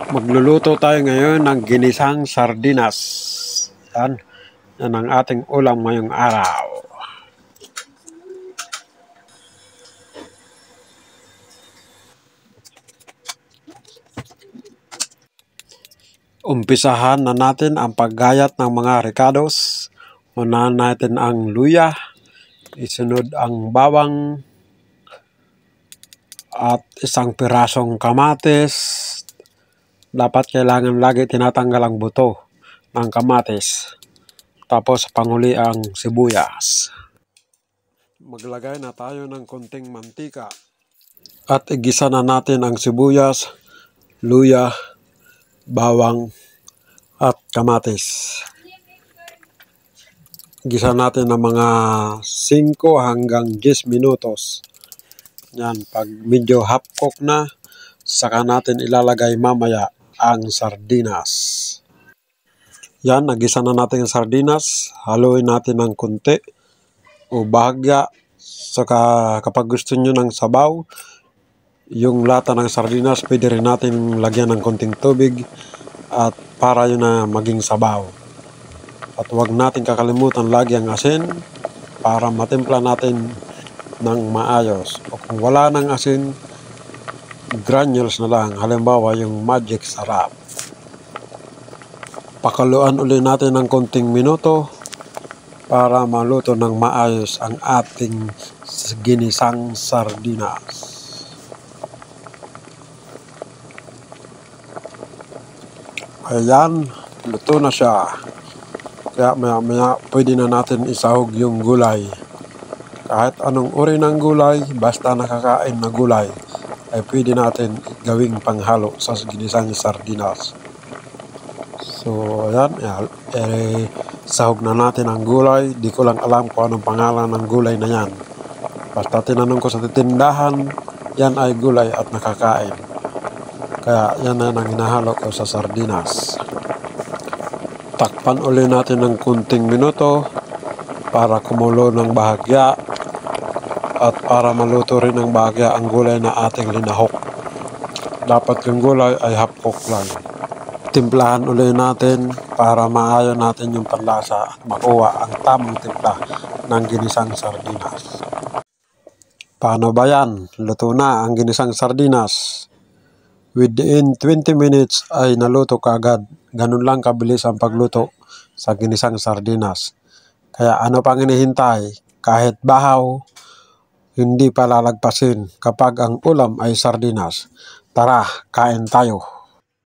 Magluluto tayo ngayon ng ginisang sardinas. Yan ang ating ulam ngayong araw. Umpisahan na natin ang paggayat ng mga ricados. Unahan natin ang luya, isunod ang bawang, at isang pirasong kamatis. Dapat kailangan lagi tinatanggal ang buto ng kamatis. Tapos panguli ang sibuyas. Maglagay na tayo ng konting mantika. At igisa na natin ang sibuyas, luya, bawang, at kamatis. Igisa natin ng mga 5 hanggang 10 minutos. Yan, pag medyo half cook na, saka natin ilalagay mamaya ang sardinas. Yan, nagisa na natin ang sardinas. Haluin natin ng kunti o bahagya. Saka kapag gusto nyo ng sabaw, yung lata ng sardinas, pwede rin natin lagyan ng konting tubig at para yun na maging sabaw. At huwag natin kakalimutan lagi ang asin para matimpla natin ng maayos. O kung wala ng asin, granules na lang, halimbawa yung magic sarap. Pakaluan ulit natin ng konting minuto para maluto ng maayos ang ating ginisang sardinas. Ayan, luto na siya. Kaya maya pwede na natin isahog yung gulay. Kahit anong uri ng gulay, basta nakakain na gulay, ay pwede natin gawing panghalo sa ginisang sardinas. So, ayan, sahog na natin ang gulay. Di ko lang alam kung anong pangalan ng gulay na yan. Basta tinanong ko sa titindahan, yan ay gulay at nakakain. Kaya yan na ang hinahalo ko sa sardinas. Takpan ulit natin ng kunting minuto para kumulo ng bahagya at para maluto rin ng bahagya ang gulay na ating linahok. Dapat yung gulay ay half cook lang. Timplahan ulit natin para maayon natin yung panlasa at makuha ang tamang timpla ng ginisang sardinas. Paano ba yan? Luto na ang ginisang sardinas. Within 20 minutes ay naluto kaagad. Ganun lang kabilis ang pagluto sa ginisang sardinas. Kaya ano pang hinihintay? Kahit bahaw, hindi pa lalagpasin kapag ang ulam ay sardinas. Tara, kain tayo.